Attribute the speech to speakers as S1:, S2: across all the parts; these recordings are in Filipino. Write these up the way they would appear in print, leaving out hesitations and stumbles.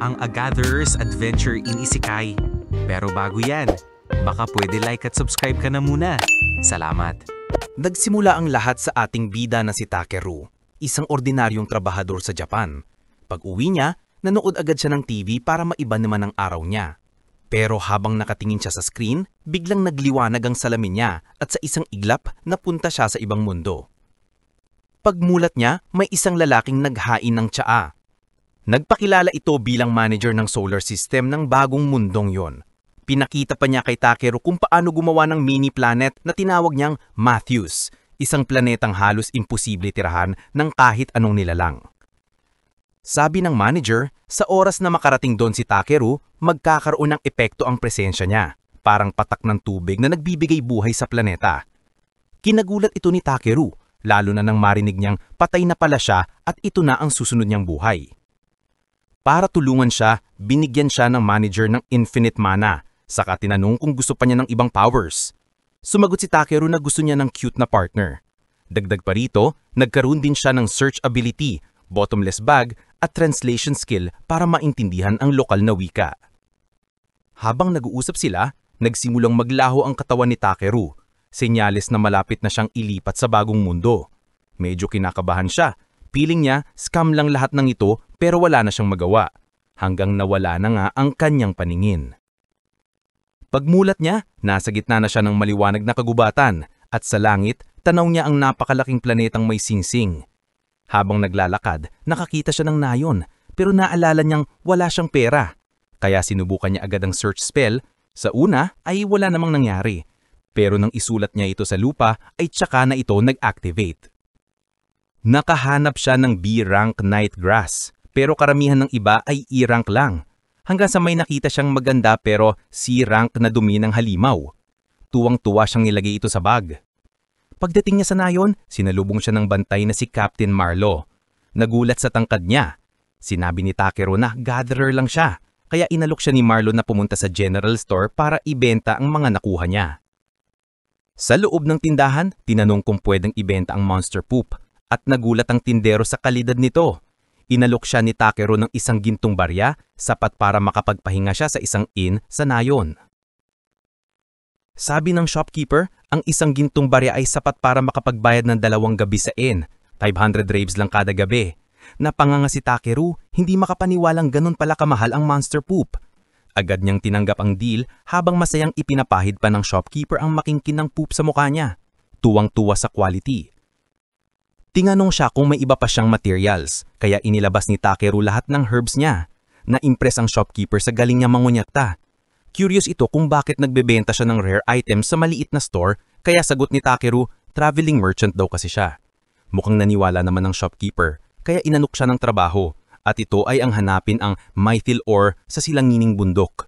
S1: ang A Gatherer's Adventure in Isekai. Pero bago yan, baka pwede like at subscribe ka na muna. Salamat.
S2: Nagsimula ang lahat sa ating bida na si Takeru, isang ordinaryong trabahador sa Japan. Pag-uwi niya, nanood agad siya ng TV para maiba naman ang araw niya. Pero habang nakatingin siya sa screen, biglang nagliwanag ang salamin niya at sa isang iglap, napunta siya sa ibang mundo. Pagmulat niya, may isang lalaking naghain ng tsaa. Nagpakilala ito bilang manager ng solar system ng bagong mundong yon. Pinakita pa niya kay Takeru kung paano gumawa ng mini planet na tinawag niyang Matthews, isang planetang halos imposible tirahan ng kahit anong nilalang. Sabi ng manager, sa oras na makarating doon si Takeru, magkakaroon ng epekto ang presensya niya, parang patak ng tubig na nagbibigay buhay sa planeta. Kinagulat ito ni Takeru, lalo na nang marinig niyang patay na pala siya at ito na ang susunod niyang buhay. Para tulungan siya, binigyan siya ng manager ng infinite mana, saka tinanong kung gusto pa niya ng ibang powers. Sumagot si Takeru na gusto niya ng cute na partner. Dagdag pa rito, nagkaroon din siya ng search ability, bottomless bag at translation skill para maintindihan ang lokal na wika. Habang nag-uusap sila, nagsimulang maglaho ang katawan ni Takeru, senyales na malapit na siyang ilipat sa bagong mundo. Medyo kinakabahan siya. Piling niya, scam lang lahat ng ito pero wala na siyang magawa, hanggang nawala na nga ang kanyang paningin. Pagmulat niya, nasa gitna na siya ng maliwanag na kagubatan at sa langit, tanaw niya ang napakalaking planetang may singsing. Habang naglalakad, nakakita siya ng nayon pero naalala niyang wala siyang pera. Kaya sinubukan niya agad ang search spell. Sa una ay wala namang nangyari, pero nang isulat niya ito sa lupa ay tsaka na ito nag-activate. Nakahanap siya ng B-rank night grass, pero karamihan ng iba ay E-rank lang. Hanggang sa may nakita siyang maganda pero C-rank na dumi ng halimaw. Tuwang-tuwa siyang nilagay ito sa bag. Pagdating niya sa nayon, sinalubong siya ng bantay na si Captain Marlo. Nagulat sa tangkad niya. Sinabi ni Takeru na gatherer lang siya, kaya inalok siya ni Marlo na pumunta sa general store para ibenta ang mga nakuha niya. Sa loob ng tindahan, tinanong kung pwedeng ibenta ang monster poop. At nagulat ang tindero sa kalidad nito. Inalok siya ni Takeru ng isang gintong barya, sapat para makapagpahinga siya sa isang inn sa nayon. Sabi ng shopkeeper, ang isang gintong barya ay sapat para makapagbayad ng 2 gabi sa inn, 500 raves lang kada gabi. Napanganga si Takeru, hindi makapaniwalang ganun pala kamahal ang monster poop. Agad niyang tinanggap ang deal habang masayang ipinapahid pa ng shopkeeper ang makingkin ng poop sa mukha niya. Tuwang-tuwa sa quality. Tinanong siya kung may iba pa siyang materials, kaya inilabas ni Takeru lahat ng herbs niya. Na-impress ang shopkeeper sa galing niya mangunyata. Curious ito kung bakit nagbebenta siya ng rare items sa maliit na store, kaya sagot ni Takeru, traveling merchant daw kasi siya. Mukhang naniwala naman ng shopkeeper, kaya inanok siya ng trabaho, at ito ay ang hanapin ang Mythil ore sa silangining bundok.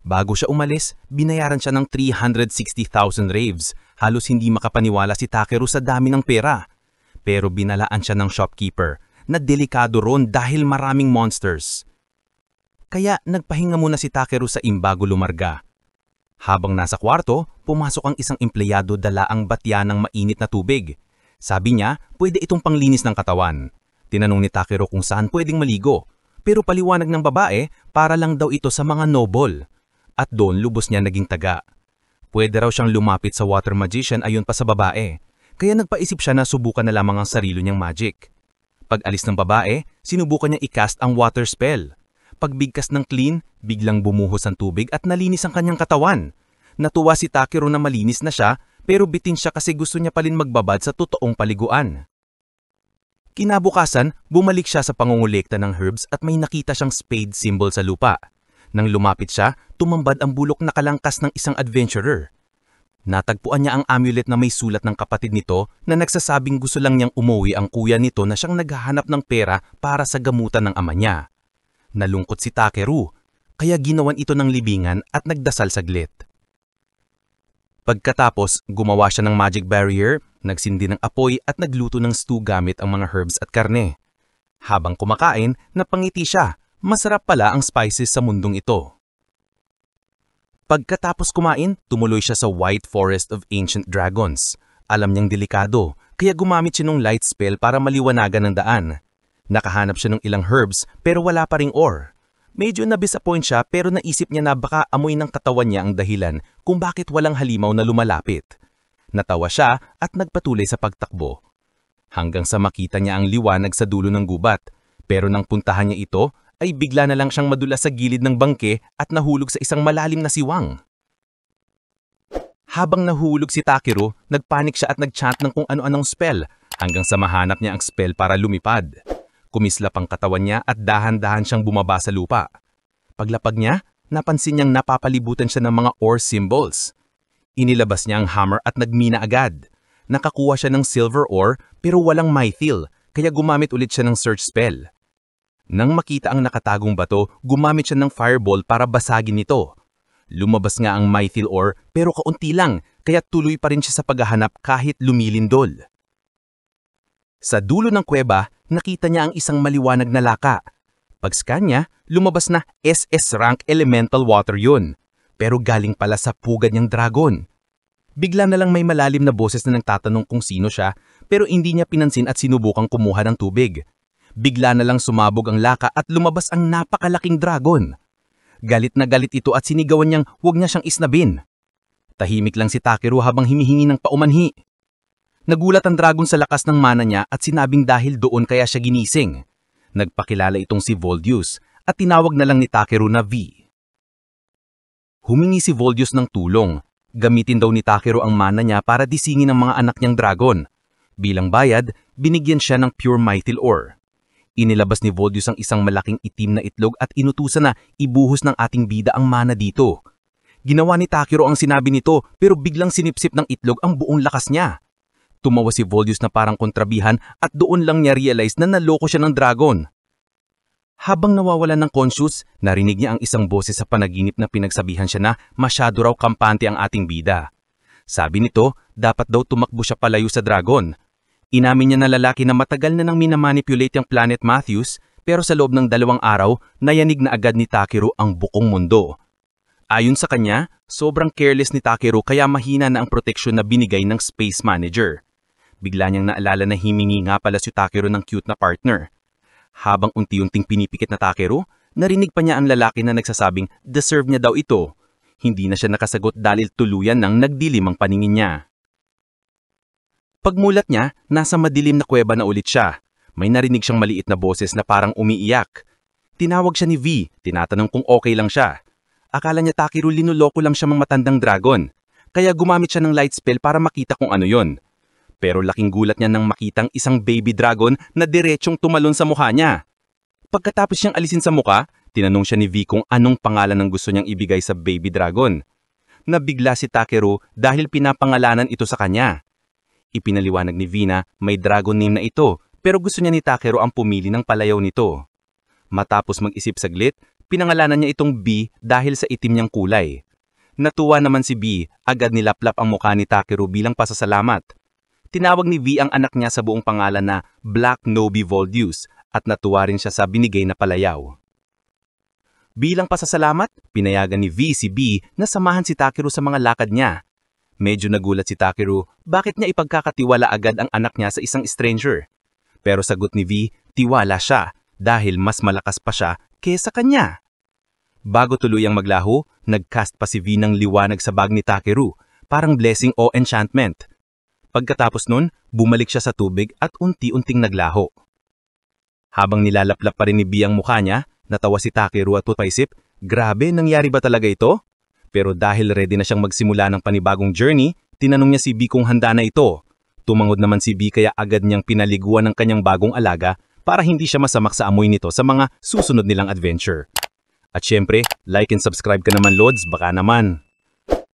S2: Bago siya umalis, binayaran siya ng 360,000 raves. Halos hindi makapaniwala si Takeru sa dami ng pera. Pero binalaan siya ng shopkeeper na delikado ron dahil maraming monsters. Kaya nagpahinga muna si Takeru sa bago lumarga. Habang nasa kwarto, pumasok ang isang empleyado dala ang batya ng mainit na tubig. Sabi niya, pwede itong panglinis ng katawan. Tinanong ni Takeru kung saan pwedeng maligo. Pero paliwanag ng babae, para lang daw ito sa mga noble. At doon lubos niya naging taga. Pwede raw siyang lumapit sa water magician ayon pa sa babae. Kaya nagpaisip siya na subukan na lamang ang sarili niyang magic. Pag alis ng babae, sinubukan niya i-cast ang water spell. Pagbigkas ng clean, biglang bumuhos ang tubig at nalinis ang kanyang katawan. Natuwa si Takeru na malinis na siya, pero bitin siya kasi gusto niya pa rin magbabad sa totoong paliguan. Kinabukasan, bumalik siya sa pangungulekta ng herbs at may nakita siyang spade symbol sa lupa. Nang lumapit siya, tumambad ang bulok na kalangkas ng isang adventurer. Natagpuan niya ang amulet na may sulat ng kapatid nito na nagsasabing gusto lang niyang umuwi ang kuya nito na siyang naghahanap ng pera para sa gamutan ng ama niya. Nalungkot si Takeru, kaya ginawan ito ng libingan at nagdasal saglit. Pagkatapos, gumawa siya ng magic barrier, nagsindi ng apoy at nagluto ng stew gamit ang mga herbs at karne. Habang kumakain, napangiti siya, masarap pala ang spices sa mundong ito. Pagkatapos kumain, tumuloy siya sa White Forest of Ancient Dragons. Alam niyang delikado, kaya gumamit siya ng light spell para maliwanagan ng daan. Nakahanap siya ng ilang herbs pero wala pa ring ore. Medyo na-disappoint siya pero naisip niya na baka amoy ng katawan niya ang dahilan kung bakit walang halimaw na lumalapit. Natawa siya at nagpatuloy sa pagtakbo. Hanggang sa makita niya ang liwanag sa dulo ng gubat, pero nang puntahan niya ito, ay bigla na lang siyang madulas sa gilid ng bangke at nahulog sa isang malalim na siwang. Habang nahulog si Takeru, nagpanik siya at nagchant ng kung ano-anong spell hanggang sa mahanap niya ang spell para lumipad. Kumislap ang katawan niya at dahan-dahan siyang bumaba sa lupa. Paglapag niya, napansin niyang napapalibutan siya ng mga ore symbols. Inilabas niya ang hammer at nagmina agad. Nakakuha siya ng silver ore pero walang mythil, kaya gumamit ulit siya ng search spell. Nang makita ang nakatagong bato, gumamit siya ng fireball para basagin ito. Lumabas nga ang mythil ore pero kaunti lang, kaya tuloy pa rin siya sa paghahanap kahit lumilindol. Sa dulo ng kuweba, nakita niya ang isang maliwanag na laka. Pag-scan niya, lumabas na SS rank elemental water yun, pero galing pala sa pugad niyang dragon. Bigla na lang may malalim na boses na nagtatanong kung sino siya, pero hindi niya pinansin at sinubukang kumuha ng tubig. Bigla na lang sumabog ang laka at lumabas ang napakalaking dragon. Galit na galit ito at sinigawan niyang huwag niya siyang isnabin. Tahimik lang si Takeru habang hinihingi ng paumanhi. Nagulat ang dragon sa lakas ng mana niya at sinabing dahil doon kaya siya ginising. Nagpakilala itong si Voldius at tinawag na lang ni Takeru na V. Humingi si Voldius ng tulong. Gamitin daw ni Takeru ang mana niya para disingin ang mga anak niyang dragon. Bilang bayad, binigyan siya ng pure mythil ore. Inilabas ni Voldius ang isang malaking itim na itlog at inutusan na ibuhos ng ating bida ang mana dito. Ginawa ni Takeru ang sinabi nito pero biglang sinipsip ng itlog ang buong lakas niya. Tumawa si Voldius na parang kontrabihan at doon lang niya realize na naloko siya ng dragon. Habang nawawalan ng conscious, narinig niya ang isang boses sa panaginip na pinagsabihan siya na masyado raw kampante ang ating bida. Sabi nito, dapat daw tumakbo siya palayo sa dragon. Inamin niya na lalaki na matagal na nang minamanipulate ang Planet Matthews pero sa loob ng 2 araw, nayanig na agad ni Takeru ang buong mundo. Ayon sa kanya, sobrang careless ni Takeru kaya mahina na ang proteksyon na binigay ng Space Manager. Bigla niyang naalala na himingi nga pala si Takeru ng cute na partner. Habang unti-unting pinipikit na Takeru, narinig pa niya ang lalaki na nagsasabing deserve niya daw ito. Hindi na siya nakasagot dahil tuluyan nang nagdilim ang paningin niya. Pagmulat niya, nasa madilim na kuweba na ulit siya. May narinig siyang maliit na boses na parang umiiyak. Tinawag siya ni V, tinatanong kung okay lang siya. Akala niya Takeru linuloko lang siya ng matandang dragon, kaya gumamit siya ng light spell para makita kung ano yon. Pero laking gulat niya nang makitang isang baby dragon na diretsong tumalon sa mukha niya. Pagkatapos siyang alisin sa mukha, tinanong siya ni V kung anong pangalan ang gusto niyang ibigay sa baby dragon. Nabigla si Takeru dahil pinapangalanan ito sa kanya. Ipinaliwanag ni V na may dragon name na ito pero gusto niya ni Takeru ang pumili ng palayaw nito. Matapos mag-isip saglit, pinangalanan niya itong B dahil sa itim niyang kulay. Natuwa naman si B, agad nilaplap ang mukha ni Takeru bilang pasasalamat. Tinawag ni V ang anak niya sa buong pangalan na Black Nobi Voldius at natuwa rin siya sa binigay na palayaw. Bilang pasasalamat, pinayagan ni V si B na samahan si Takeru sa mga lakad niya. Medyo nagulat si Takeru bakit niya ipagkakatiwala agad ang anak niya sa isang stranger. Pero sagot ni V, tiwala siya dahil mas malakas pa siya kesa kanya. Bago tuluyang maglaho, nagcast pa si V ng liwanag sa bag ni Takeru, parang blessing o enchantment. Pagkatapos nun, bumalik siya sa tubig at unti-unting naglaho. Habang nilalaplap pa rin ni B ang mukha niya, natawa si Takeru at paisip, grabe, nangyari ba talaga ito? Pero dahil ready na siyang magsimula ng panibagong journey, tinanong niya si B kung handa na ito. Tumangod naman si B kaya agad niyang pinaliguan ng kanyang bagong alaga para hindi siya masamak sa amoy nito sa mga susunod nilang adventure. At syempre, like and subscribe ka naman Lods, baka naman.